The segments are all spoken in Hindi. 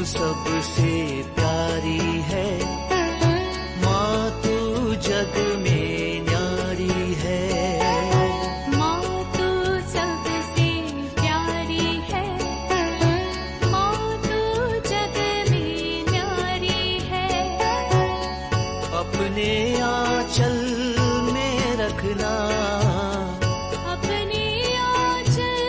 सबसे प्यारी है, माँ तू जग में न्यारी है। माँ तू सबसे प्यारी है, माँ तू जग में न्यारी है। अपने आंचल में रखना, अपने आंचल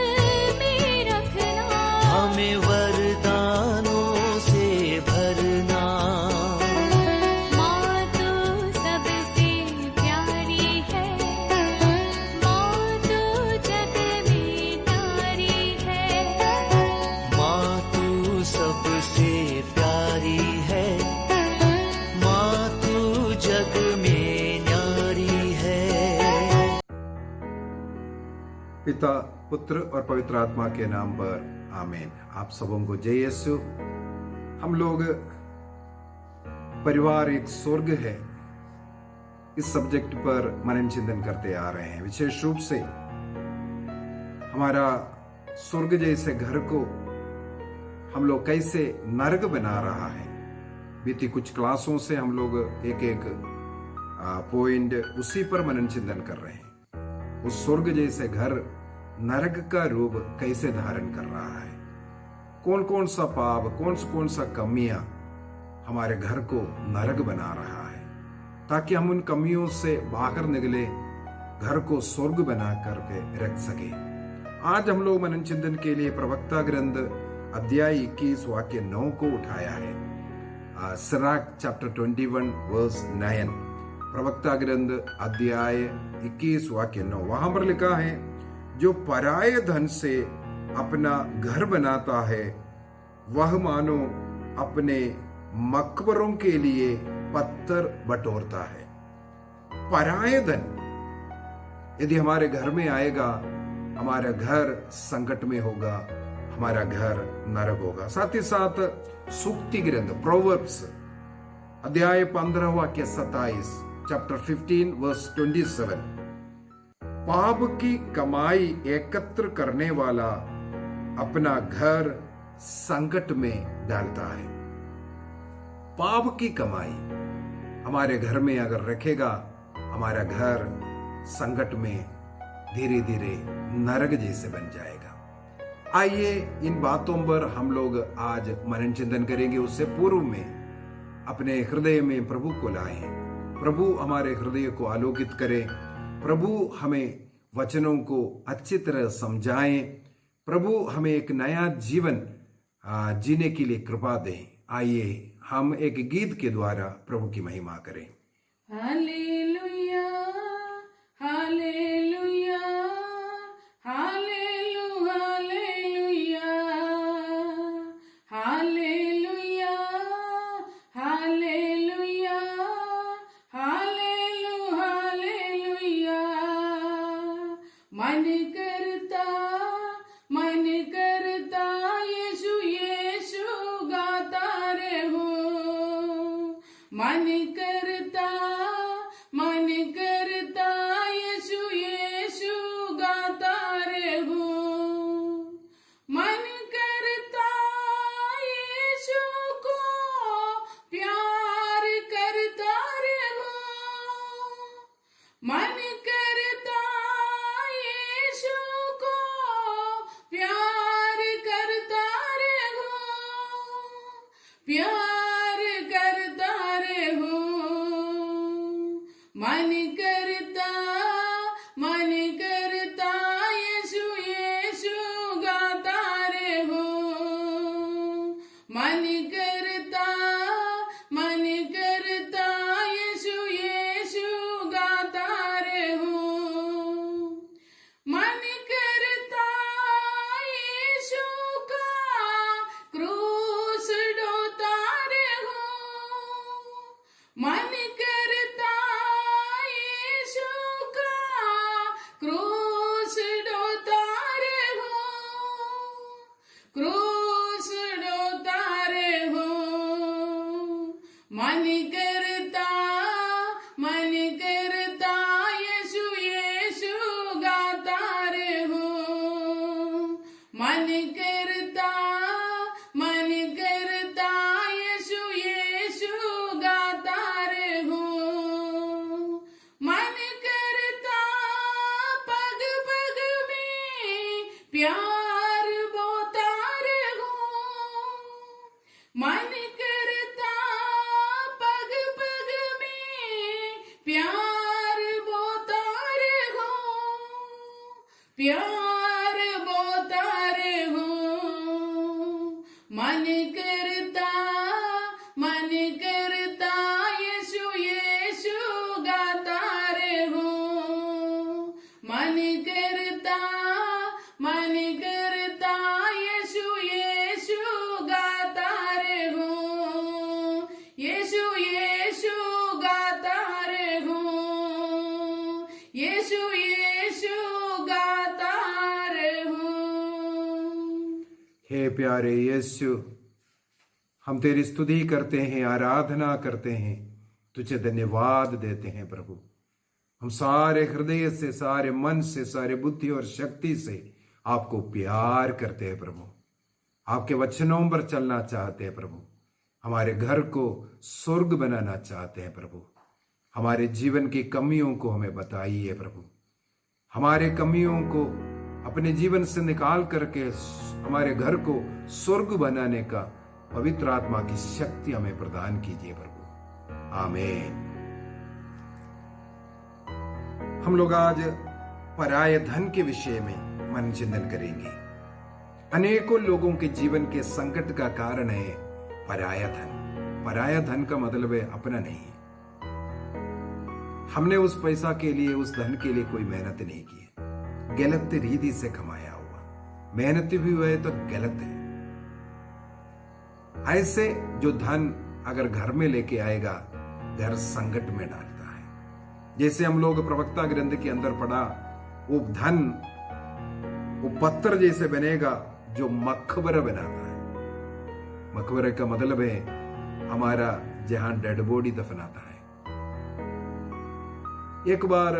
में रखना, हमें वरदानों से भरना। माँ तू सबसे प्यारी है, माँ तू जग में न्यारी है। माँ तू सबसे प्यारी है, माँ तू जग में न्यारी है। पिता, पुत्र और पवित्र आत्मा के नाम पर आमीन। आप सबों को जय यीशु। हम लोग परिवार एक स्वर्ग है, इस सब्जेक्ट पर मनन चिंतन करते आ रहे हैं। विशेष रूप से हमारा स्वर्ग जैसे घर को हम लोग कैसे नरक बना रहा है। बीती कुछ क्लासों से हम लोग एक एक पॉइंट उसी पर मनन चिंतन कर रहे हैं। उस स्वर्ग जैसे घर नरक का रूप कैसे धारण कर रहा है, कौन कौन सा पाप, कौन सा कमियां हमारे घर को नरक बना रहा है, ताकि हम उन कमियों से बाहर निकले, घर को स्वर्ग बना करके रख सके। आज हम लोग मनन चिंतन के लिए प्रवक्ता ग्रंथ अध्याय 21 वाक्य 9 को उठाया है। Sirach chapter 21 verse 9। प्रवक्ता ग्रंथ अध्याय 21 वाक्य 9, वहां पर लिखा है, जो पराये धन से अपना घर बनाता है, वह मानो अपने मकबरों के लिए पत्थर बटोरता है। पराये धन यदि हमारे घर में आएगा, हमारा घर संकट में होगा, हमारा घर नरक होगा। साथ ही साथ सूक्ति ग्रंथ प्रोवर्ब्स अध्याय 15 वाक्य 27, चैप्टर 15 वर्स 27, पाप की कमाई एकत्र करने वाला अपना घर संकट में डालता है। पाप की कमाई हमारे घर में अगर रखेगा, हमारा घर संकट में धीरे धीरे नरक जैसे बन जाएगा। आइए इन बातों पर हम लोग आज मनन चिंतन करेंगे। उससे पूर्व में अपने हृदय में प्रभु को लाएं। प्रभु हमारे हृदय को आलोकित करे। प्रभु हमें वचनों को अच्छी तरह समझाएं। प्रभु हमें एक नया जीवन जीने के लिए कृपा दें। आइए हम एक गीत के द्वारा प्रभु की महिमा करें। हालेलुया, हालेलुया, हालेलु, हालेलुया, हालेलुया, हालेलुया, हालेलु, हालेलुया। मन करता यीशु यीशु गाता रहूं। मन करता यीशु यीशु गाता रहूं। मन करता यीशु को प्यार करता रहूं। मन करता यीशु को प्यार करता रहूं, प्यार करता रहूं। प्यार बोता रहूं मन करता यीशु यीशु गाता रहूं मन करता यीशु यीशु गाता रहूं यीशु यीशु गाता रहूं यीशु यीशु गाता रहूं। हे प्यारे यीशु, हम तेरी स्तुति करते हैं, आराधना करते हैं, तुझे धन्यवाद देते हैं प्रभु। हम सारे हृदय से, सारे मन से, सारे बुद्धि और शक्ति से आपको प्यार करते हैं प्रभु। आपके वचनों पर चलना चाहते हैं प्रभु। हमारे घर को स्वर्ग बनाना चाहते हैं प्रभु। हमारे जीवन की कमियों को हमें बताइए प्रभु। हमारे कमियों को अपने जीवन से निकाल करके हमारे घर को स्वर्ग बनाने का पवित्र आत्मा की शक्ति हमें प्रदान कीजिए प्रभु। आमीन। हम लोग आज पराय धन के विषय में मन चिंतन करेंगे। अनेकों लोगों के जीवन के संकट का कारण है पराया धन। पराया धन का मतलब है अपना नहीं है। हमने उस पैसा के लिए, उस धन के लिए कोई मेहनत नहीं की है, गलत रीति से कमाया हुआ। मेहनत भी हुआ है तो गलत है। ऐसे जो धन अगर घर में लेके आएगा, घर संकट में डालता है। जैसे हम लोग प्रवक्ता ग्रंथ के अंदर पढ़ा, वो धन वो पत्थर जैसे बनेगा जो मकबरा बनाता है। मकबरे का मतलब है हमारा जहां डेड बॉडी दफनाता है। एक बार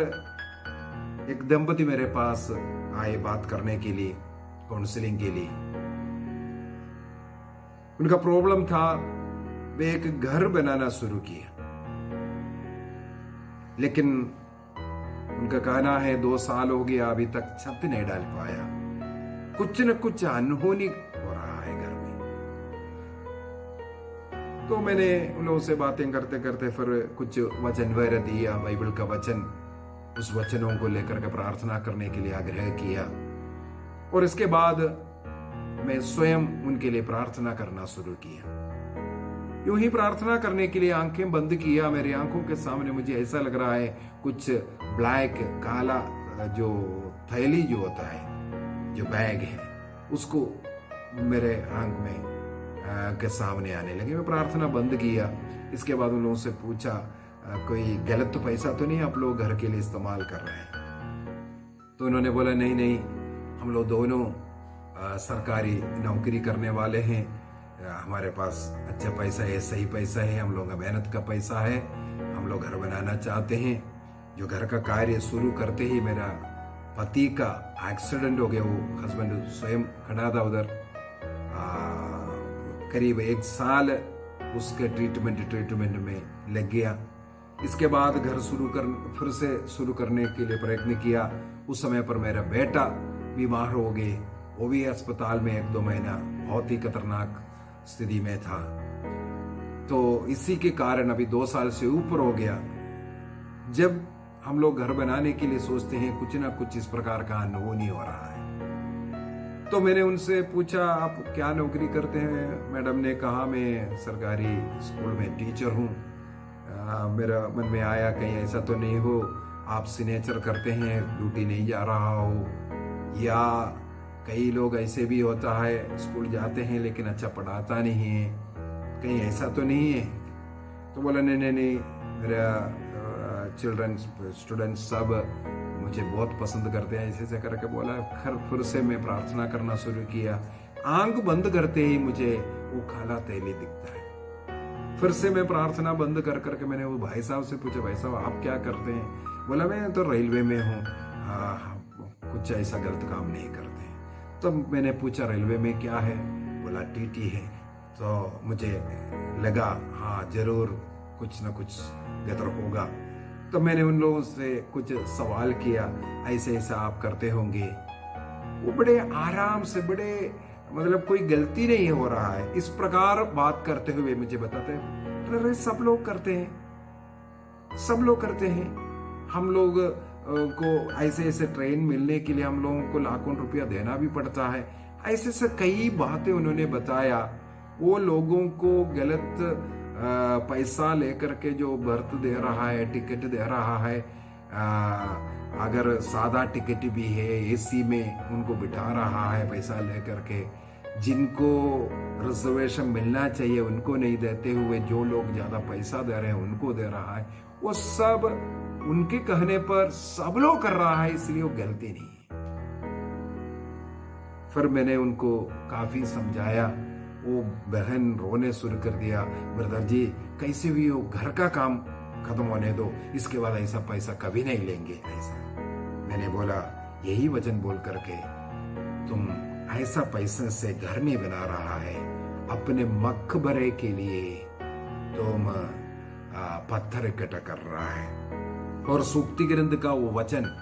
एक दंपति मेरे पास आए बात करने के लिए, काउंसलिंग के लिए। उनका प्रॉब्लम था, वे एक घर बनाना शुरू किया, लेकिन उनका कहना है 2 साल हो गया, अभी तक छत नहीं डाल पाया। कुछ न कुछ अनहोनी हो रहा है घर में। तो मैंने उन लोगों से बातें करते करते फिर कुछ वचन वगैरह दिया, बाइबल का वचन, उस वचनों को लेकर के प्रार्थना करने के लिए आग्रह किया। और इसके बाद मैं स्वयं उनके लिए प्रार्थना करना शुरू किया। यूं ही प्रार्थना करने के लिए आंखें बंद किया। मेरी आंखों के सामने मुझे ऐसा लग रहा है कुछ ब्लैक, काला जो थैली जो होता है, जो बैग है, उसको मेरे आंख में के सामने आने लगे। मैं प्रार्थना बंद किया। इसके बाद उन लोगों से पूछा, कोई गलत तो पैसा तो नहीं आप लोग घर के लिए इस्तेमाल कर रहे हैं? तो उन्होंने बोला नहीं नहीं, हम लोग दोनों सरकारी नौकरी करने वाले हैं, हमारे पास अच्छा पैसा है, सही पैसा है, हम लोग का मेहनत का पैसा है, हम लोग घर बनाना चाहते हैं। जो घर का कार्य शुरू करते ही मेरा पति का एक्सीडेंट हो गया। वो हस्बैंड स्वयं खड़ा था उधर। करीब 1 साल उसके ट्रीटमेंट में लग गया। इसके बाद घर फिर से शुरू करने के लिए प्रयत्न किया। उस समय पर मेरा बेटा बीमार हो गए, वो भी अस्पताल में 1-2 महीना बहुत ही खतरनाक स्थिति में था। तो इसी के कारण अभी 2 साल से ऊपर हो गया। जब हम लोग घर बनाने के लिए सोचते हैं, कुछ ना कुछ इस प्रकार का अनहोनी हो रहा है। तो मैंने उनसे पूछा, आप क्या नौकरी करते हैं? मैडम ने कहा, मैं सरकारी स्कूल में टीचर हूँ। मेरा मन में आया कहीं ऐसा तो नहीं हो आप सिग्नेचर करते हैं, ड्यूटी नहीं जा रहा हो, या कई लोग ऐसे भी होता है स्कूल जाते हैं लेकिन अच्छा पढ़ाता नहीं है, कहीं ऐसा तो नहीं है? तो बोला नहीं, मेरा चिल्ड्रन स्टूडेंट्स सब मुझे बहुत पसंद करते हैं, ऐसे करके बोला। फिर से मैं प्रार्थना करना शुरू किया। आंख बंद करते ही मुझे वो काला तैली दिखता है। फिर से मैं प्रार्थना बंद कर करके मैंने वो भाई साहब से पूछा, भाई साहब आप क्या करते हैं? बोला मैं तो रेलवे में हूँ, कुछ ऐसा गलत काम नहीं करते। तो मैंने पूछा रेलवे में क्या है? बोला टीटी है। तो मुझे लगा हाँ जरूर कुछ ना कुछ गड़बड़ होगा। तो मैंने उन लोगों से कुछ सवाल किया, ऐसे ऐसा आप करते होंगे? वो बड़े आराम से, बड़े मतलब कोई गलती नहीं हो रहा है, इस प्रकार बात करते हुए मुझे बताते हैं सब लोग करते हैं, सब लोग करते हैं। हम लोग को ऐसे ऐसे ट्रेन मिलने के लिए हम लोगों को लाखों रुपया देना भी पड़ता है। ऐसे से कई बातें उन्होंने बताया। वो लोगों को गलत पैसा लेकर के जो बर्थ दे रहा है, टिकट दे रहा है, अगर सादा टिकट भी है, एसी में उनको बिठा रहा है पैसा लेकर के, जिनको रिजर्वेशन मिलना चाहिए उनको नहीं देते हुए जो लोग ज्यादा पैसा दे रहे हैं उनको दे रहा है। वो सब उनके कहने पर सब लोग कर रहा है, इसलिए वो गलती नहीं है। फिर मैंने उनको काफी समझाया। वो बहन रोने शुरू कर दिया, ब्रदर जी कैसे भी हो घर का काम खत्म होने दो, इसके बाद ऐसा पैसा कभी नहीं लेंगे ऐसा। मैंने बोला यही वचन बोल करके तुम ऐसा पैसे से घर नहीं बना रहा है, अपने मकबरे के लिए तुम पत्थर इकट्ठा कर रहा है। और सूक्ति ग्रंथ का वो वचन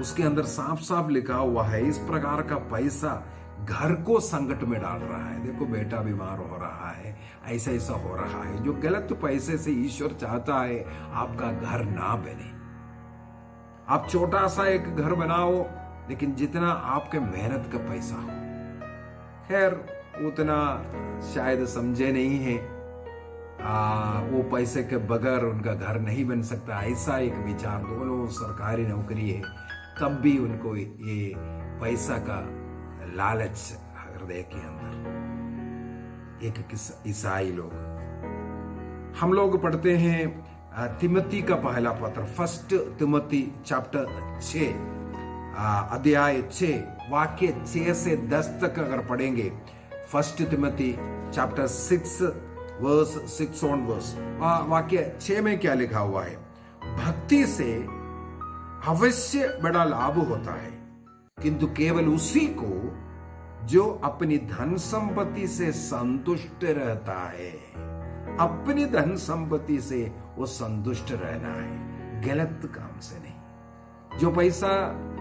उसके अंदर साफ साफ लिखा हुआ है, इस प्रकार का पैसा घर को संकट में डाल रहा है। देखो बेटा बीमार हो रहा है, ऐसा ऐसा हो रहा है। जो गलत पैसे से ईश्वर चाहता है आपका घर ना बने। आप छोटा सा एक घर बनाओ, लेकिन जितना आपके मेहनत का पैसा हो। खैर उतना शायद समझे नहीं है, वो पैसे के बगैर उनका घर नहीं बन सकता, ऐसा एक विचार। दोनों सरकारी नौकरी है, तब भी उनको ये पैसा का लालच हृदय के अंदर। एक ईसाई लोग, हम लोग पढ़ते हैं तिमोथी का पहला पत्र, फर्स्ट तिमोथी चैप्टर 6 अध्याय 6 वाक्य 6 से 10 तक अगर पढ़ेंगे, first Timothy chapter 6 verse 6 onwards, वाक्य 6 में क्या लिखा हुआ है? भक्ति से अवश्य बड़ा लाभ होता है, किंतु केवल उसी को जो अपनी धन संपत्ति से संतुष्ट रहता है। अपनी धन संपत्ति से वो संतुष्ट रहना है, गलत काम से नहीं। जो पैसा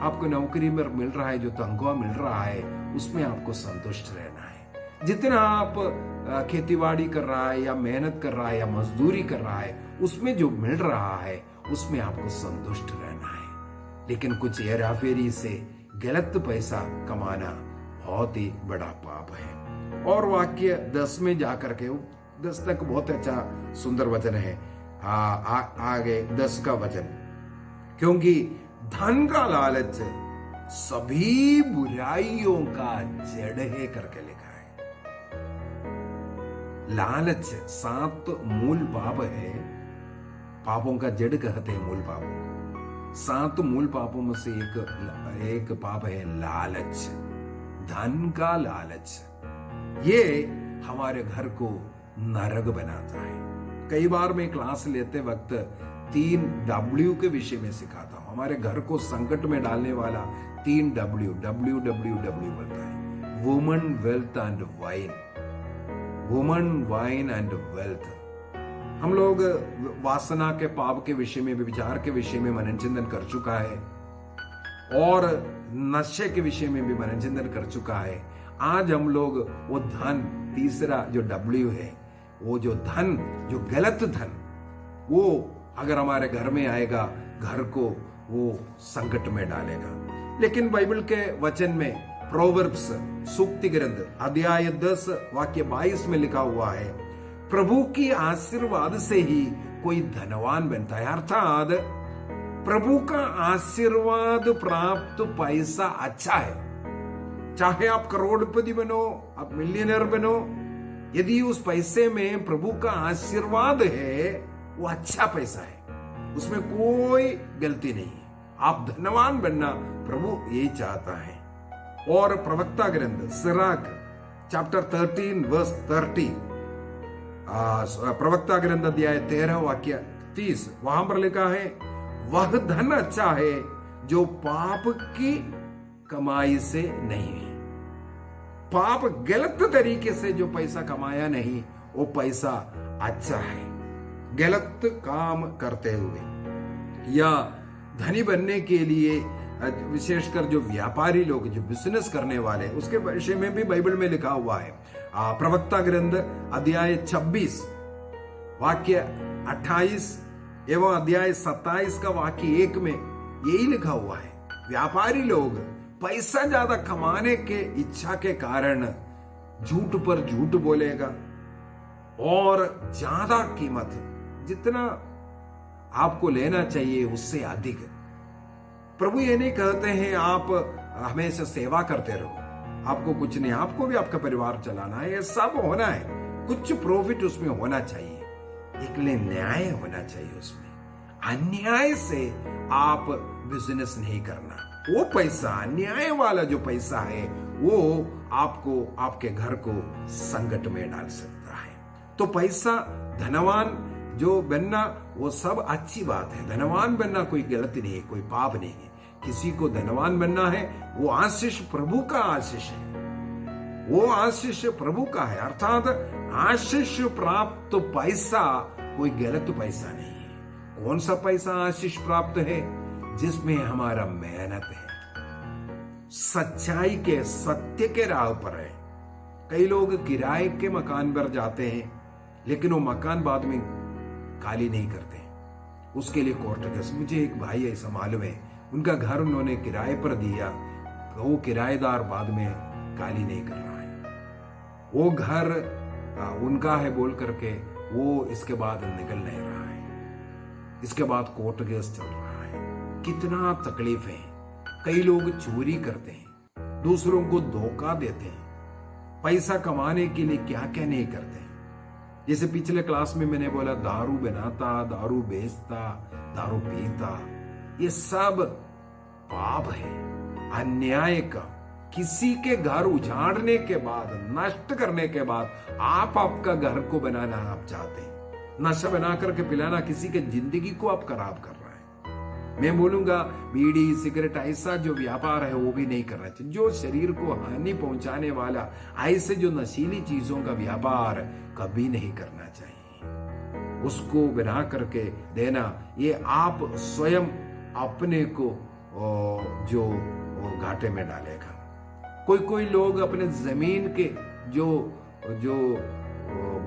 आपको नौकरी में मिल रहा है, जो तनख्वाह मिल रहा है, उसमें आपको संतुष्ट रहना है। जितना आप खेतीबाड़ी कर रहा है या मेहनत कर रहा है या मजदूरी कर रहा है, उसमें जो मिल रहा है उसमें आपको संतुष्ट रहना है। लेकिन कुछ हेराफेरी से गलत पैसा कमाना बहुत ही बड़ा पाप है। और वाक्य 10 में जाकर के 10 तक बहुत अच्छा सुंदर वचन है। आगे 10 का वचन, क्योंकि धन का लालच सभी बुराइयों का जड़ है करके लिखा है। लालच 7 मूल पाप है, पापों का जड़ कहते हैं मूल पापों को। 7 मूल पापों में से एक पाप है लालच, धन का लालच। ये हमारे घर को नरक बनाता है। कई बार मैं क्लास लेते वक्त 3 W के विषय में सिखाता हूं। हमारे घर को संकट में डालने वाला 3 W बोलता है। Woman, wealth and wine. Woman, wine and wealth. हम लोग वासना के पाप के विषय में, विचार के विषय में मनन चिंतन कर चुका है, और नशे के विषय में भी मनन चिंतन कर चुका है। आज हम लोग वो धन, तीसरा जो W है, वो जो धन, जो गलत धन, वो अगर हमारे घर में आएगा, घर को वो संकट में डालेगा। लेकिन बाइबल के वचन में प्रोवर्ब्स, सूक्ति ग्रंथ अध्याय 10 वाक्य 22 में लिखा हुआ है, प्रभु की आशीर्वाद से ही कोई धनवान बनता है। अर्थात प्रभु का आशीर्वाद प्राप्त पैसा अच्छा है। चाहे आप करोड़पति बनो, आप मिलियनर बनो, यदि उस पैसे में प्रभु का आशीर्वाद है, वो अच्छा पैसा है, उसमें कोई गलती नहीं है। आप धनवान बनना प्रभु यही चाहता है। और प्रवक्ता ग्रंथ सिराक चैप्टर 13 वर्स 30, प्रवक्ता ग्रंथ अध्याय 13 वाक्य 30, वहां पर लिखा है, वह धन अच्छा है जो पाप की कमाई से नहीं है। पाप गलत तरीके से जो पैसा कमाया नहीं, वो पैसा अच्छा है। गलत काम करते हुए या धनी बनने के लिए, विशेषकर जो व्यापारी लोग, जो बिजनेस करने वाले, उसके विषय में भी बाइबल में लिखा हुआ है। प्रवक्ता ग्रंथ अध्याय 26 वाक्य 28 एवं अध्याय 27 का वाक्य 1 में यही लिखा हुआ है। व्यापारी लोग पैसा ज्यादा कमाने के इच्छा के कारण झूठ पर झूठ बोलेगा और ज्यादा कीमत, जितना आपको लेना चाहिए उससे अधिक। प्रभु ये नहीं कहते हैं आप हमेशा सेवा करते रहो, आपको कुछ नहीं, आपको भी आपका परिवार चलाना है, ये सब होना है, कुछ प्रॉफिट उसमें होना चाहिए, एक लिए न्याय होना चाहिए उसमें। अन्याय से आप बिजनेस नहीं करना। वो पैसा, अन्याय वाला जो पैसा है, वो आपको, आपके घर को संकट में डाल सकता है। तो पैसा, धनवान जो बनना वो सब अच्छी बात है। धनवान बनना कोई गलती नहीं है, कोई पाप नहीं है। किसी को धनवान बनना है, वो आशीष प्रभु का आशीष है, वो आशीष प्रभु का है। अर्थात आशीष प्राप्त तो पैसा कोई गलत पैसा नहीं है। कौन सा पैसा आशीष प्राप्त है? जिसमें हमारा मेहनत है, सच्चाई के, सत्य के राह पर है। कई लोग किराए के मकान पर जाते हैं, लेकिन वो मकान बाद में खाली नहीं करते, उसके लिए कोर्ट केस। मुझे एक भाई ऐसा मालूम है, उनका घर उन्होंने किराए पर दिया, वो किराएदार बाद में खाली नहीं कर रहा है, वो घर उनका है बोल करके वो इसके बाद निकल नहीं रहा है, इसके बाद कोर्ट केस चल रहा है। कितना तकलीफ है। कई लोग चोरी करते हैं, दूसरों को धोखा देते हैं, पैसा कमाने के लिए क्या क्या नहीं करते हैं। जैसे पिछले क्लास में मैंने बोला, दारू बनाता, दारू बेचता, दारू पीता, ये सब पाप है, अन्याय का। किसी के घर उजाड़ने के बाद, नष्ट करने के बाद आप आपका घर को बनाना आप चाहते हैं, नशा बना करके पिलाना, किसी के जिंदगी को आप खराब कर रहे हैं। मैं बोलूंगा बीड़ी, सिगरेट, ऐसा जो व्यापार है वो भी नहीं करना चाहिए। जो शरीर को हानि पहुंचाने वाला ऐसे जो नशीली चीजों का व्यापार कभी नहीं करना चाहिए। उसको बना करके देना, ये आप स्वयं अपने को जो घाटे में डालेगा। कोई लोग अपने जमीन के जो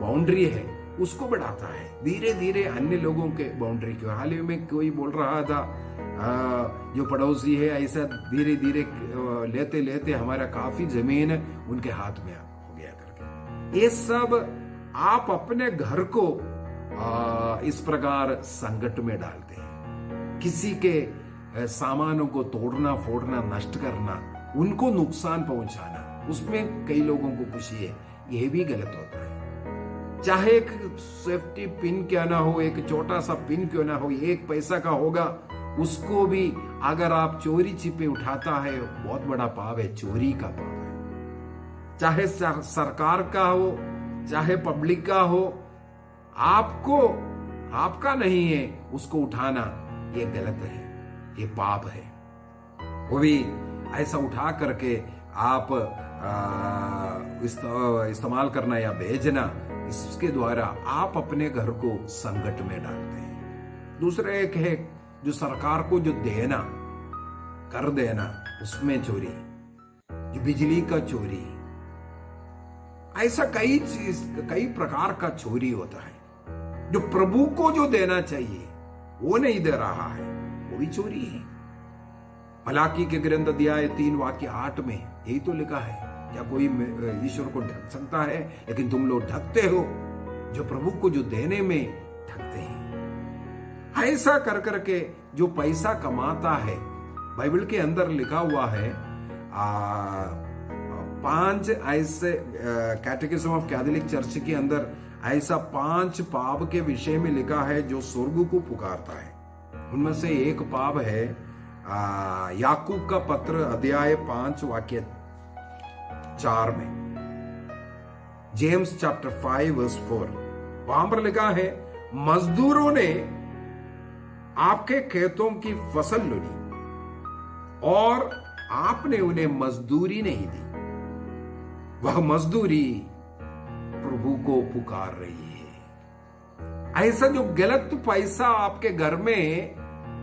बाउंड्री है उसको बढ़ाता है, धीरे धीरे अन्य लोगों के बाउंड्री को। हाल ही में कोई बोल रहा था, जो पड़ोसी है, ऐसा धीरे धीरे लेते लेते हमारा काफी जमीन उनके हाथ में हो गया करके। ये सब आप अपने घर को इस प्रकार संकट में डालते हैं। किसी के सामानों को तोड़ना, फोड़ना, नष्ट करना, उनको नुकसान पहुंचाना, उसमें कई लोगों को खुशी है, यह भी गलत होता है। चाहे एक सेफ्टी पिन क्यों ना हो, एक छोटा सा पिन क्यों ना हो, एक पैसा का होगा, उसको भी अगर आप चोरी छिपे उठाता है, बहुत बड़ा पाप है, चोरी का पाप है। चाहे सरकार का हो, चाहे पब्लिक का हो, आपको, आपका नहीं है, उसको उठाना ये गलत है, ये पाप है। वो भी ऐसा उठा करके आप इस्तेमाल करना या भेजना, इसके द्वारा आप अपने घर को संकट में डालते हैं। दूसरा एक है जो सरकार को जो देना, कर देना, उसमें चोरी, जो बिजली का चोरी, ऐसा कई प्रकार का चोरी होता है। जो प्रभु को जो देना चाहिए वो नहीं दे रहा है, वो भी चोरी है। मलाकी के ग्रंथ अध्याय 3 वाक्य 8 में यही तो लिखा है, क्या कोई ईश्वर को ढक सकता है? लेकिन तुम लोग ढकते हो, जो प्रभु को जो देने में ढकते हैं। ऐसा कर करके जो पैसा कमाता है, बाइबल के अंदर लिखा हुआ है 5 ऐसे, कैटेकिज्म ऑफ कैथोलिक चर्च के अंदर ऐसा 5 पाप के विषय में लिखा है जो स्वर्ग को पुकारता है। उनमें से एक पाप है याकूब का पत्र अध्याय 5 वाक्य 4 में, जेम्स चैप्टर 5 वर्स 4, वहां पर लिखा है, मजदूरों ने आपके खेतों की फसल लूटी और आपने उन्हें मजदूरी नहीं दी। वह मजदूरी प्रभु को पुकार रही है। ऐसा जो गलत पैसा आपके घर में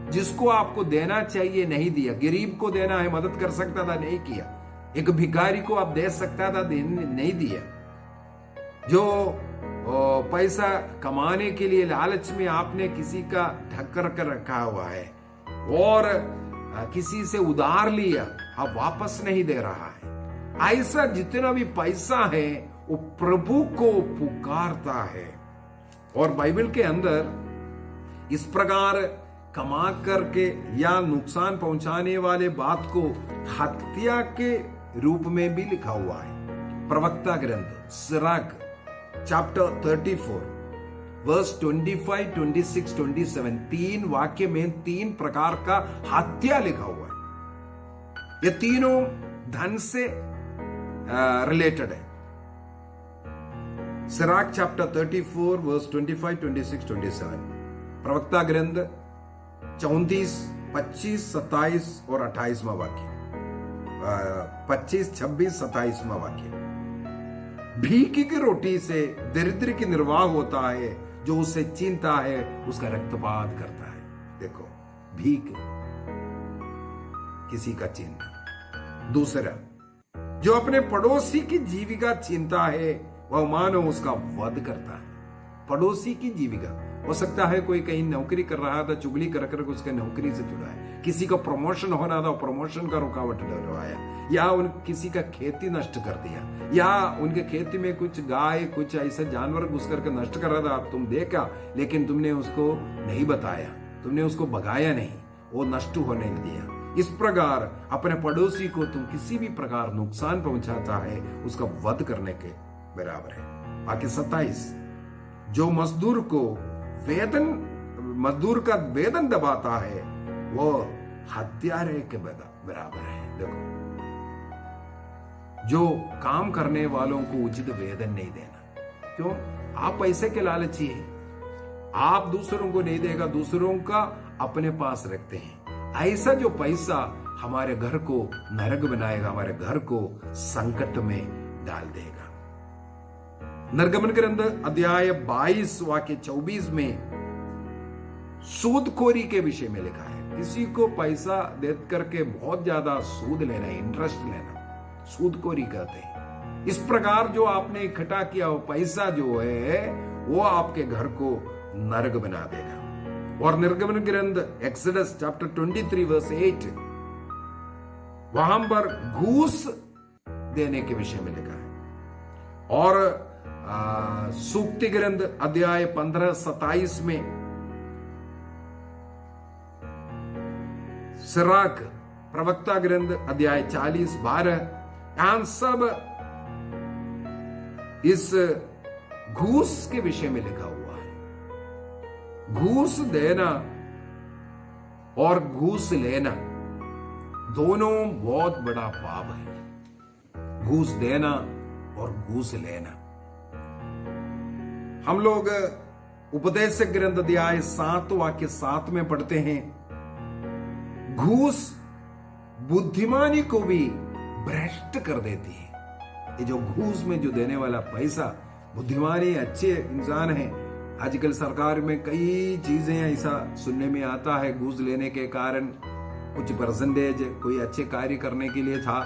जिसको आपको देना चाहिए नहीं दिया, गरीब को देना है, मदद कर सकता था, नहीं किया। एक भिखारी को आप दे सकता था, नहीं दिया। जो पैसा कमाने के लिए लालच में आपने किसी का ढक कर रखा हुआ है, और किसी से उधार लिया, अब वापस नहीं दे रहा है। ऐसा जितना भी पैसा है वो प्रभु को पुकारता है। और बाइबल के अंदर इस प्रकार कमा करके या नुकसान पहुंचाने वाले बात को हत्या के रूप में भी लिखा हुआ है। प्रवक्ता ग्रंथ सिराक चैप्टर 34 वर्स 25, 26, 27 तीन वाक्य में तीन प्रकार का हत्या लिखा हुआ है। ये तीनों धन से रिलेटेड है। सिराक चैप्टर 34 वर्स 25, 26, 27, प्रवक्ता ग्रंथ 34, 25, 27 और 28वां वाक्य, 25, 26, 27वां वाक्य। भीख की रोटी से दरिद्र की निर्वाह होता है, जो उसे चीनता है उसका रक्तपात करता है। देखो, भीख किसी का चीनना। दूसरा, जो अपने पड़ोसी की जीविका छीनता है वह मानो उसका वध करता है। पड़ोसी की जीविका हो सकता है कोई कहीं नौकरी कर रहा था, चुगली कर करके उसके नौकरी से छुड़ाया। किसी का प्रमोशन होना था, प्रमोशन का रुकावट डलवाया, या किसी का खेती नष्ट कर दिया, या उनके खेती में कुछ गाय कुछ ऐसे जानवर घुस करके नष्ट कर रहा था, तुम देखा लेकिन तुमने उसको नहीं बताया, तुमने उसको भगाया नहीं, वो नष्ट होने दिया। इस प्रकार अपने पड़ोसी को तुम किसी भी प्रकार नुकसान पहुंचाता है उसका वध करने के बराबर है। बाकी 27, जो मजदूर का वेतन दबाता है वो हत्यारे के बराबर है। देखो, जो काम करने वालों को उचित वेतन नहीं देना, क्यों? आप पैसे के लालची हैं, आप दूसरों को नहीं देगा, दूसरों का अपने पास रखते हैं। ऐसा जो पैसा हमारे घर को नरक बनाएगा, हमारे घर को संकट में डाल देगा। निर्गमन ग्रंथ अध्याय 22 वाक्य 24 में सूदखोरी के विषय में लिखा है। किसी को पैसा दे करके बहुत ज्यादा सूद लेना, इंटरेस्ट लेना, सूदखोरी कहते हैं। इस प्रकार जो आपने इकट्ठा किया वो पैसा जो है वो आपके घर को नरक बना देगा। और निर्गमन ग्रंथ एक्सोडस चैप्टर 23 वर्स 8 वहां पर घूस देने के विषय में लिखा है। और सूक्ति ग्रंथ अध्याय 15, 27 में सिराक प्रवक्ता ग्रंथ अध्याय 40, 12 यहां सब इस घूस के विषय में लिखा हुआ है। घूस देना और घूस लेना दोनों बहुत बड़ा पाप है। घूस देना और घूस लेना। हम लोग उपदेश ग्रंथ अध्याय 7 वाक्य 7 में पढ़ते हैं, घूस बुद्धिमानी को भी भ्रष्ट कर देती है। ये जो घूस में जो देने वाला पैसा, बुद्धिमानी अच्छे इंसान है। आजकल सरकार में कई चीजें ऐसा सुनने में आता है, घूस लेने के कारण कुछ परसेंटेज कोई अच्छे कार्य करने के लिए था,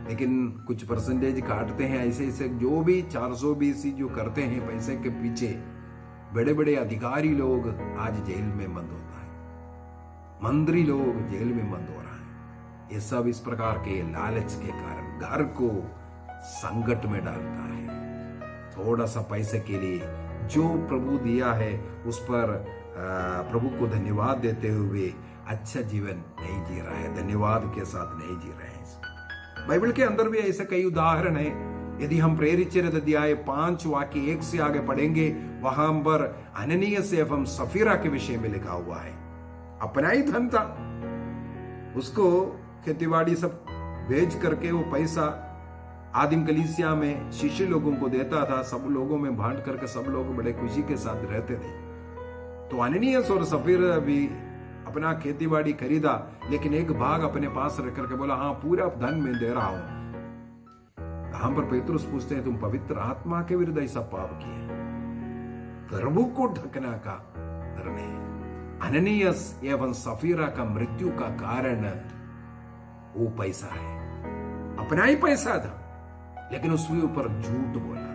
लेकिन कुछ परसेंटेज काटते हैं। ऐसे ऐसे जो भी 420 जो करते हैं पैसे के पीछे, बड़े बड़े अधिकारी लोग आज जेल में बंद होता है, मंत्री लोग जेल में बंद हो रहा है। ये सब इस प्रकार के लालच के कारण घर को संकट में डालता है। थोड़ा सा पैसे के लिए जो प्रभु दिया है उस पर प्रभु को धन्यवाद देते हुए अच्छा जीवन नहीं जी रहा है, धन्यवाद के साथ नहीं जी रहे हैं। बाइबल के अंदर भी ऐसे कई उदाहरण हैं। यदि हम प्रेरित चरित्र अध्याय 5 वाक्य 1 से आगे पढ़ेंगे, वहां पर अननियास एवं सफीरा के विषय में लिखा हुआ है। अपना ही धन था, उसको खेतीबाड़ी सब बेच करके वो पैसा आदिम कलीसिया में शिष्य लोगों को देता था, सब लोगों में बांट करके सब लोग बड़े खुशी के साथ रहते थे। तो अननियास और सफीरा भी अपना खेतीबाड़ी खरीदा, लेकिन एक भाग अपने पास रख करके बोला, हाँ पूरा धन मैं दे रहा हूं। यहां पर पेतरुस पूछते हैं, तुम पवित्र आत्मा के विरुद्ध ऐसा पाप किए? गर्भ को ढकना का निर्णय। अननियास एवं सफीरा का मृत्यु का कारण वो पैसा है, अपना ही पैसा था, लेकिन उसके ऊपर झूठ बोला,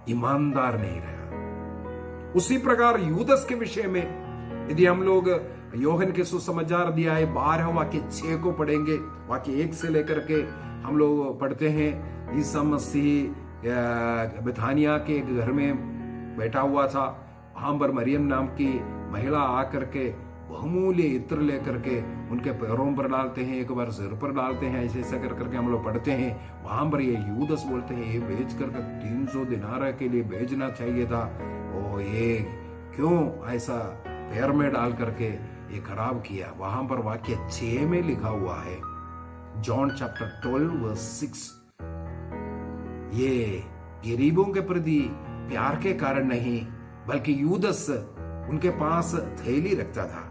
ईमानदार नहीं रहा। उसी प्रकार यूदस के विषय में यदि हम लोग यूहन्ना के सुसमाचार अध्याय 12 वाक्य 6 को पढ़ेंगे, वाक्य 1 से लेकर के हम लोग पढ़ते हैं। ईसा मसीह बेथानिया के एक घर में बैठा हुआ था। वहां पर मरियम नाम की महिला आकर के बहुमूल्य इत्र लेकर के उनके पैरों पर डालते हैं, एक बार सिर पर डालते हैं, ऐसे ऐसा कर करके हम लोग पढ़ते हैं। वहां पर ये यूदस बोलते हैं ये बेच करके 300 दिनारा के लिए बेचना चाहिए था, और ये क्यों ऐसा पैर में डाल करके ये खराब किया। वहां पर वाक्य 6 में लिखा हुआ है, जॉन चैप्टर 12 वर्स 6, ये गरीबों के प्रति प्यार के कारण नहीं, बल्कि यूदस उनके पास थैली रखता था।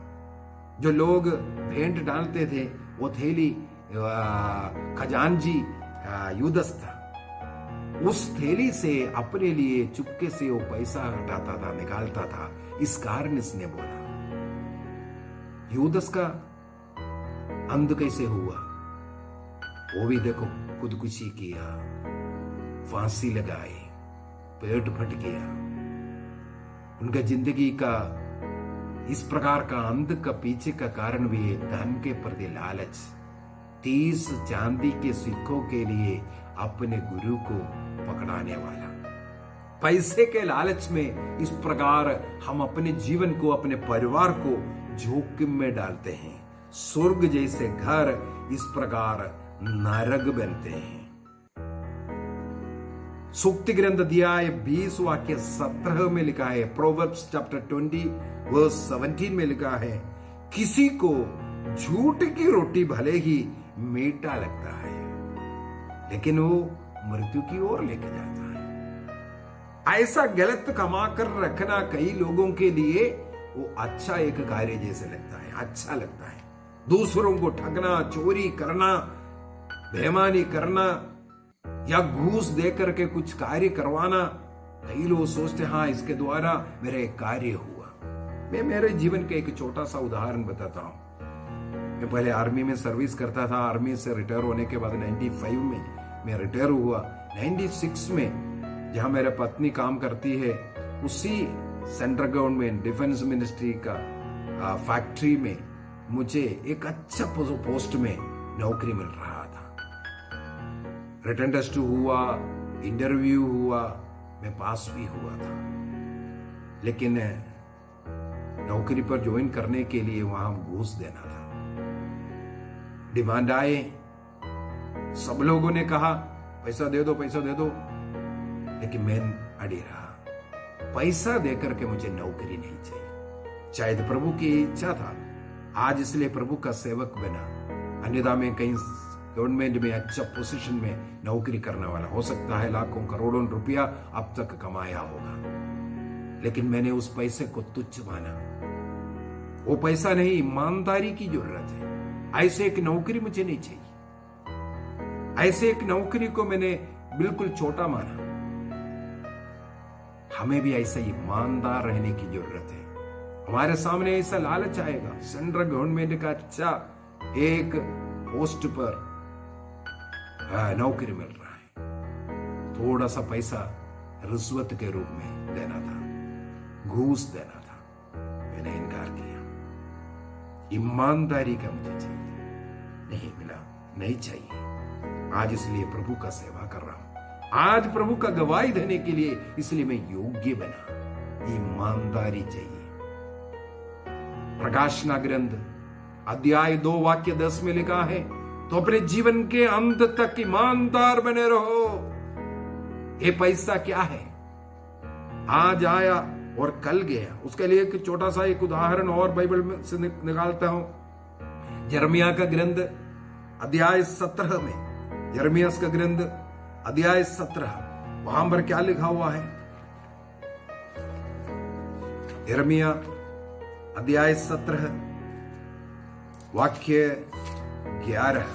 जो लोग भेंट डालते थे वो थैली खजांची यूदस था। उस थैली से अपने लिए चुपके से वो पैसा हटाता था, निकालता था। इस कारण इसने बोला। यूदस का अंत कैसे हुआ वो भी देखो, खुदकुशी किया, फांसी लगाई, पेट फट गया। उनका जिंदगी का इस प्रकार का अंत का पीछे का कारण भी है धन के प्रति लालच। 30 चांदी के सिक्कों के लिए अपने गुरु को पकड़ाने वाला। पैसे के लालच में इस प्रकार हम अपने जीवन को, अपने परिवार को जोखिम में डालते हैं। स्वर्ग जैसे घर इस प्रकार नरक बनते हैं। सूक्ति ग्रंथ अध्याय 20 वाक्य 17 में लिखा है, प्रोवर्ब्स चैप्टर 20 वर्स 17 में लिखा है, किसी को झूठ की रोटी भले ही मीठा लगता है, लेकिन वो मृत्यु की ओर लेके जाता है। ऐसा गलत कमा कर रखना कई लोगों के लिए वो अच्छा एक कार्य जैसे लगता है, अच्छा लगता है। दूसरों को ठगना, चोरी करना, बेईमानी करना या घूस दे करके कुछ कार्य करवाना, कई लोग सोचते हाँ इसके द्वारा मेरा एक कार्य हुआ। मैं मेरे जीवन का एक छोटा सा उदाहरण बताता हूं। मैं पहले आर्मी में सर्विस करता था। आर्मी से रिटायर होने के बाद 95 में मैं रिटायर हुआ। 96 में जहां मेरा पत्नी काम करती है, उसी सेंट्रल गवर्नमेंट डिफेंस मिनिस्ट्री का फैक्ट्री में मुझे एक अच्छा पोस्ट में नौकरी मिल रहा था। रिटन टेस्ट हुआ, इंटरव्यू हुआ, मैं पास भी हुआ था, लेकिन नौकरी पर ज्वाइन करने के लिए वहां घूस देना था। डिमांड आए, सब लोगों ने कहा पैसा दे दो, पैसा दे दो, लेकिन मैं अड़ी रहा। पैसा देकर के मुझे नौकरी नहीं चाहिए। शायद प्रभु की इच्छा था आज इसलिए प्रभु का सेवक बना, अन्यथा मैं कहीं गवर्नमेंट में अच्छा पोजीशन में नौकरी करने वाला, हो सकता है लाखों करोड़ों रुपया अब तक कमाया होगा। लेकिन मैंने उस पैसे को तुच्छ माना। वो पैसा नहीं, ईमानदारी की जरूरत है। ऐसे एक नौकरी मुझे नहीं चाहिए। ऐसे एक नौकरी को मैंने बिल्कुल छोटा माना। हमें भी ऐसा ईमानदार रहने की जरूरत है। हमारे सामने ऐसा लालच आएगा, सेंट्रल गवर्नमेंट का अच्छा एक पोस्ट पर नौकरी मिल रहा है, थोड़ा सा पैसा रिश्वत के रूप में देना था, घूस देना था, मैंने इनकार किया। ईमानदारी का मुझे चाहिए, नहीं मिला, नहीं चाहिए। आज इसलिए प्रभु का सेवा कर रहा हूं, आज प्रभु का गवाही देने के लिए, इसलिए मैं योग्य बना। ईमानदारी चाहिए। प्रकाशना ग्रंथ अध्याय 2 वाक्य 10 में लिखा है, तो अपने जीवन के अंत तक ईमानदार बने रहो। ये पैसा क्या है, आज आया और कल गया। उसके लिए एक छोटा सा एक उदाहरण और बाइबल में से निकालता हूं। यिर्मयाह का ग्रंथ अध्याय 17 में, यिर्मयाह का ग्रंथ अध्याय 17, वहां पर क्या लिखा हुआ है? यिर्मयाह अध्याय 17 वाक्य 11।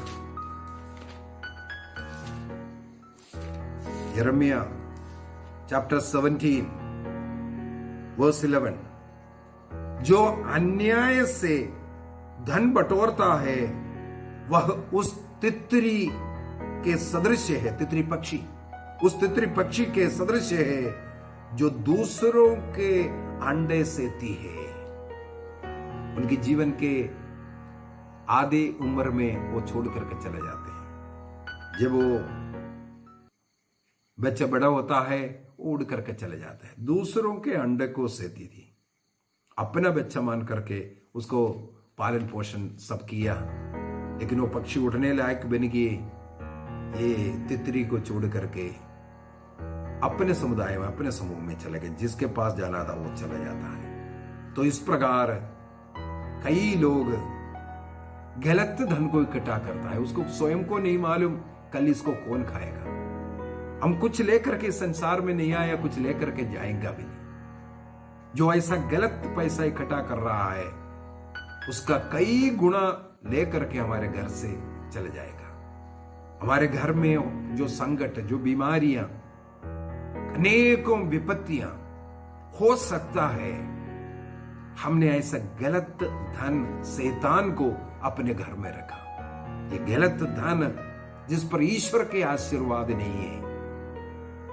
यिर्मयाह चैप्टर 17 वर्स 11। जो अन्याय से धन बटोरता है वह उस तितरी के सदृश है, तितरी पक्षी, उस तितरी पक्षी के सदृश है जो दूसरों के अंडे सेती है। उनके जीवन के आधे उम्र में वो छोड़ करके चले जाते हैं। जब वो बच्चा बड़ा होता है उड़ करके चले जाता है। दूसरों के अंडे को सेती थी, अपना बच्चा मान करके उसको पालन पोषण सब किया, लेकिन वो पक्षी उड़ने लायक बन गए। ये तितरी को छोड़ करके अपने समुदाय में, अपने समूह में चले गए, जिसके पास जाना था वो चला जाता है। तो इस प्रकार कई लोग गलत धन को इकट्ठा करता है, उसको स्वयं को नहीं मालूम कल इसको कौन खाएगा। हम कुछ लेकर के संसार में नहीं आया, कुछ लेकर के जाएंगे भी नहीं। जो ऐसा गलत पैसा इकट्ठा कर रहा है उसका कई गुना लेकर के हमारे घर से चले जाएगा। हमारे घर में जो संकट, जो बीमारियां, अनेकों विपत्तियां हो सकता है हमने ऐसा गलत धन शैतान को अपने घर में रखा। ये गलत धन जिस पर ईश्वर के आशीर्वाद नहीं है,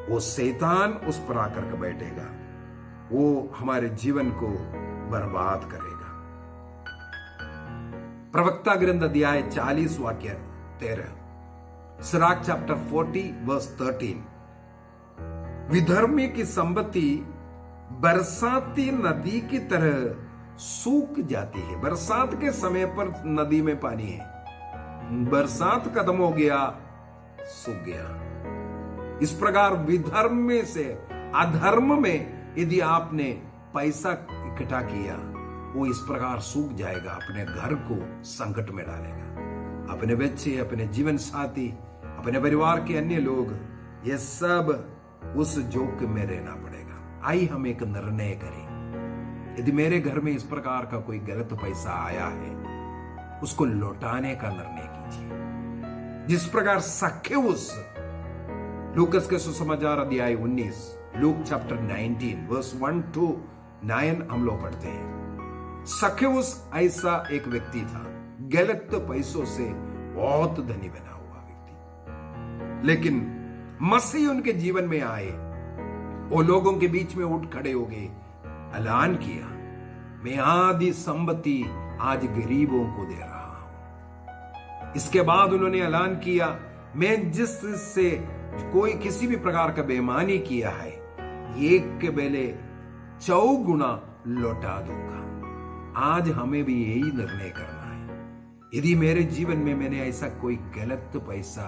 वो शैतान उस पर आकर के बैठेगा, वो हमारे जीवन को बर्बाद करेगा। प्रवक्ता ग्रंथ अध्याय 40 वाक्य 13, सिराक चैप्टर 40 वर्स 13। विधर्मी की संपत्ति बरसाती नदी की तरह सूख जाती है। बरसात के समय पर नदी में पानी है, बरसात खत्म हो गया, सूख गया। इस प्रकार विधर्म में से, अधर्म में यदि आपने पैसा इकट्ठा किया, वो इस प्रकार सूख जाएगा, अपने घर को संकट में डालेगा। अपने बच्चे, अपने जीवन साथी, अपने परिवार के अन्य लोग, ये सब उस जोखिम में रहना पड़ेगा। आइए हम एक निर्णय करें, यदि मेरे घर में इस प्रकार का कोई गलत पैसा आया है, उसको लौटाने का निर्णय कीजिए। जिस प्रकार सक्केउस, लूकस के सुसमाचार अध्याय 19, लूक चैप्टर 19 वर्स 1 to 9 हम लोग पढ़ते हैं। सक्केउस ऐसा एक व्यक्ति था, गलत पैसों से बहुत धनी बना हुआ व्यक्ति, लेकिन मसीह उनके जीवन में आए, वो लोगों के बीच में उठ खड़े हो गए, ऐलान किया, मैं आधी संपत्ति आज गरीबों को दे रहा हूं। इसके बाद उन्होंने ऐलान किया, मैं जिससे कोई किसी भी प्रकार का बेईमानी किया है, एक के बेले 4 गुना लौटा दूंगा। आज हमें भी यही निर्णय करना है। यदि मेरे जीवन में मैंने ऐसा कोई गलत पैसा,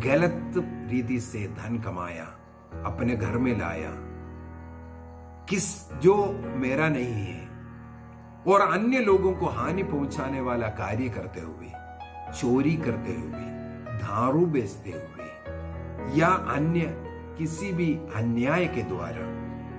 गलत रीति से धन कमाया, अपने घर में लाया, जो मेरा नहीं है, और अन्य लोगों को हानि पहुंचाने वाला कार्य करते हुए, चोरी करते हुए, दारू बेचते हुए, या अन्य किसी भी अन्याय के द्वारा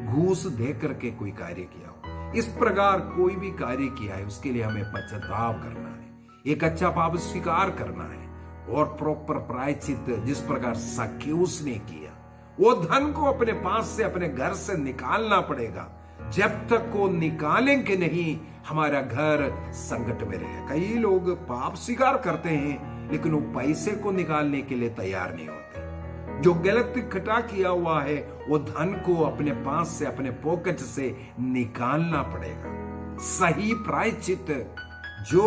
घूस दे करके कोई कार्य किया हो, इस प्रकार कोई भी कार्य किया है, उसके लिए हमें पश्चाताप करना है, एक अच्छा पाप स्वीकार करना है, और प्रॉपर प्रायश्चित जिस प्रकार सक्केउस ने किया, वो धन को अपने पास से, अपने घर से निकालना पड़ेगा। जब तक वो निकालेंगे नहीं, हमारा घर संकट में रहेगा। कई लोग पाप स्वीकार करते हैं, लेकिन वो पैसे को निकालने के लिए तैयार नहीं होते। जो गलत इकट्ठा किया हुआ है, वो धन को अपने पास से, अपने पॉकेट से निकालना पड़ेगा। सही प्रायश्चित जो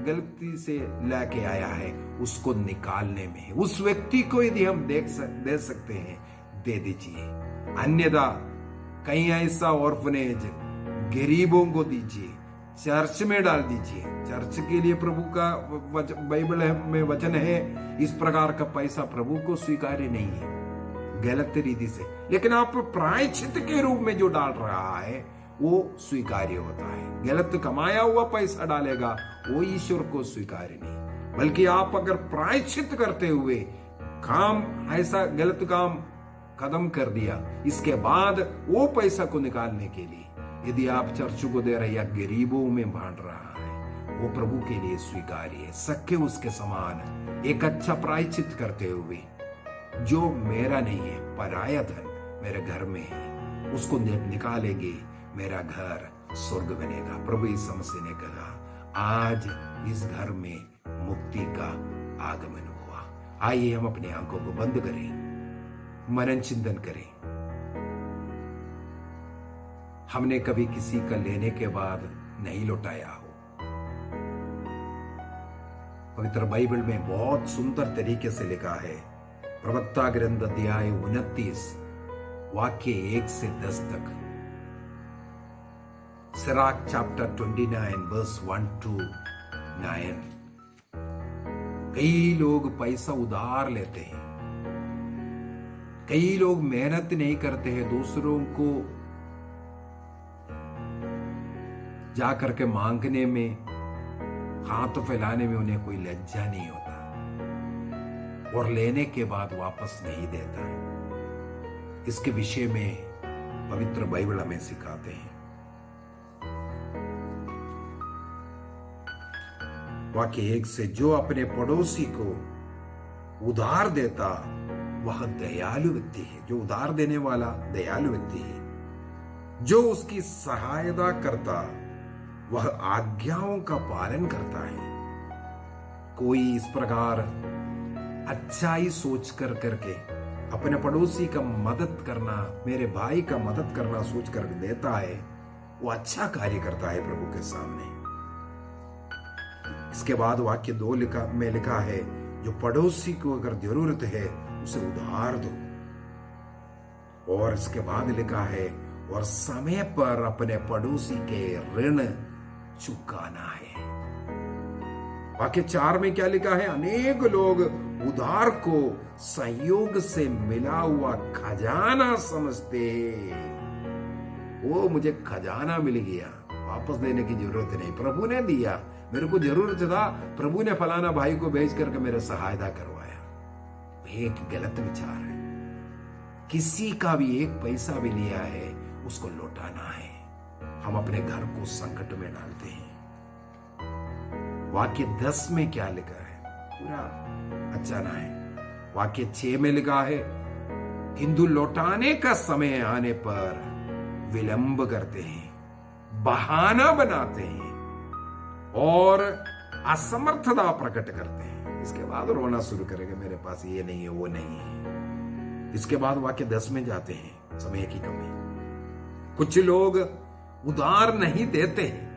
गलती से लेके आया है, उसको निकालने में है। उस व्यक्ति को यदि हम दे सकते हैं, दे दीजिए। अन्यथा कहीं ऐसा ऑर्फनेज गरीबों को दीजिए, चर्च में डाल दीजिए। चर्च के लिए प्रभु का बाइबल में वचन है, इस प्रकार का पैसा प्रभु को स्वीकार्य नहीं है गलत रीति से, लेकिन आप प्रायश्चित के रूप में जो डाल रहा है वो स्वीकार्य होता है। गलत कमाया हुआ पैसा डालेगा, वो ईश्वर को स्वीकार्य नहीं। बल्कि आप अगर प्रायश्चित करते हुए काम, ऐसा गलत काम खत्म कर दिया, इसके बाद वो पैसा को निकालने के लिए यदि आप चर्च को दे रहे या गरीबों में बांट रहा है, वो प्रभु के लिए स्वीकार्य है। सक्केउस के समान एक अच्छा प्रायश्चित करते हुए, जो मेरा नहीं है, पराया धन मेरे घर में है, उसको निकालेंगे, मेरा घर स्वर्ग बनेगा। प्रभु यीशु मसीह ने कहा, आज इस घर में मुक्ति का आगमन हुआ। आइए हम अपनी आंखों को बंद करें, मनन चिंतन करें। हमने कभी किसी का लेने के बाद नहीं लौटाया हो, पवित्र बाइबल में बहुत सुंदर तरीके से लिखा है। प्रवक्ता ग्रंथ अध्याय 29 वाक्य 1 से 10 तक। Sirach chapter 29 verse 1 to 9। कई लोग पैसा उधार लेते हैं, कई लोग मेहनत नहीं करते हैं, दूसरों को जाकर के मांगने में, हाथ फैलाने में उन्हें कोई लज्जा नहीं होता और लेने के बाद वापस नहीं देता है। इसके विषय में पवित्र बाइबल हमें सिखाते हैं। वाक्य 1 से, जो अपने पड़ोसी को उधार देता वह दयालु व्यक्ति है। जो उधार देने वाला दयालु व्यक्ति है। जो उसकी सहायता करता वह आज्ञाओं का पालन करता है। कोई इस प्रकार अच्छाई सोच कर करके अपने पड़ोसी का मदद करना, मेरे भाई का मदद करना सोच कर देता है, वो अच्छा कार्य करता है प्रभु के सामने। इसके बाद वाक्य 2 में लिखा है, जो पड़ोसी को अगर जरूरत है उसे उधार दो। और इसके बाद लिखा है, और समय पर अपने पड़ोसी के ऋण चुकाना है। वाक्य 4 में क्या लिखा है, अनेक लोग उधार को संयोग से मिला हुआ खजाना समझते। वो मुझे खजाना मिल गया, वापस देने की जरूरत नहीं, प्रभु ने दिया, मेरे को जरूरत था, प्रभु ने फलाना भाई को भेज करके मेरे सहायता करवाया। एक गलत विचार है। किसी का भी एक पैसा भी लिया है उसको लौटाना है। हम अपने घर को संकट में डालते हैं। वाक्य 10 में क्या लिखा है, पूरा अच्छा ना है। वाक्य 6 में लिखा है, किंतु लौटाने का समय आने पर विलंब करते हैं, बहाना बनाते हैं और असमर्थता प्रकट करते हैं। इसके बाद रोना शुरू करेंगे, मेरे पास ये नहीं है, वो नहीं है। इसके बाद वाक्य 10 में जाते हैं, समय की कमी। कुछ लोग उधार नहीं देते हैं।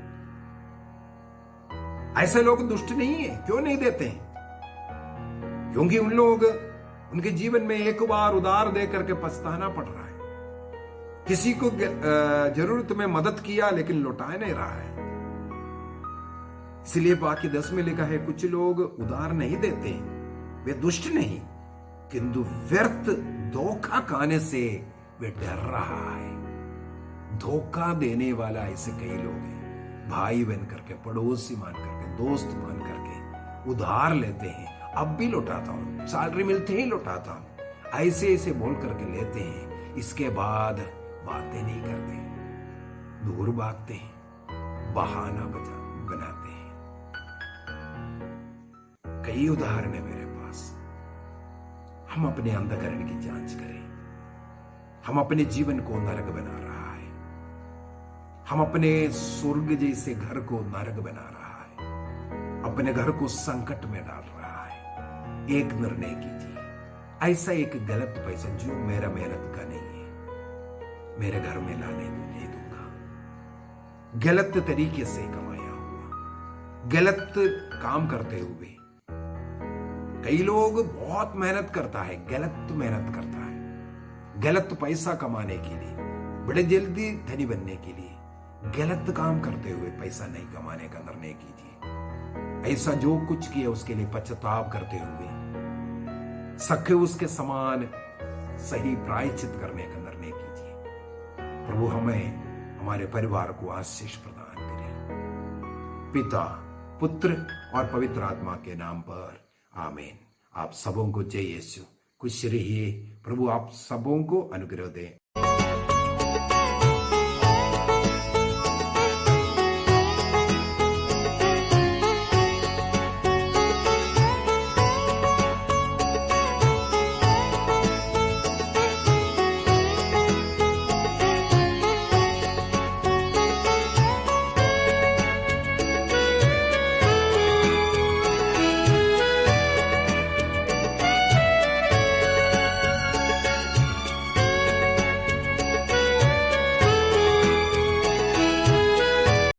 ऐसे लोग दुष्ट नहीं है। क्यों नहीं देते हैं? क्योंकि उनके जीवन में एक बार उधार दे करके पछताना पड़ रहा है। किसी को जरूरत में मदद किया लेकिन लौटा नहीं रहा है। इसलिए वाक्य 10 में लिखा है, कुछ लोग उधार नहीं देते, वे दुष्ट नहीं, किंतु व्यर्थ धोखा खाने से वे डर रहा है। धोखा देने वाला ऐसे कई लोग हैं। भाई बन करके, पड़ोसी मान करके, दोस्त मान करके उधार लेते हैं। अब भी लौटाता हूं, सैलरी मिलते ही लौटाता हूं, ऐसे ऐसे बोल करके लेते हैं। इसके बाद बातें नहीं करते, दूर भागते हैं, बहाना बनाते हैं। कई उदाहरण है मेरे पास। हम अपने अंतःकरण की जांच करें। हम अपने जीवन को नरक बना रहा है। हम अपने स्वर्ग जैसे घर को नरक बना रहा है। अपने घर को संकट में डाल रहा है। एक निर्णय कीजिए, ऐसा एक गलत पैसा जो मेरा मेहनत का नहीं है, मेरे घर में लाने नहीं दूंगा। गलत तरीके से कमाया हुआ, गलत काम करते हुए। कई लोग बहुत मेहनत करता है, गलत मेहनत करता है, गलत पैसा कमाने के लिए, बड़े जल्दी धनी बनने के लिए गलत काम करते हुए पैसा नहीं कमाने का निर्णय कीजिए। ऐसा जो कुछ किया उसके लिए पश्चाताप करते हुए सखेउस के समान सही प्रायश्चित करने का निर्णय कीजिए। प्रभु हमें, हमारे परिवार को आशीष प्रदान करे। पिता, पुत्र और पवित्र आत्मा के नाम पर आमीन। आप सबों को जय यीशु। खुश रहिए। प्रभु आप सबों को अनुग्रह दे।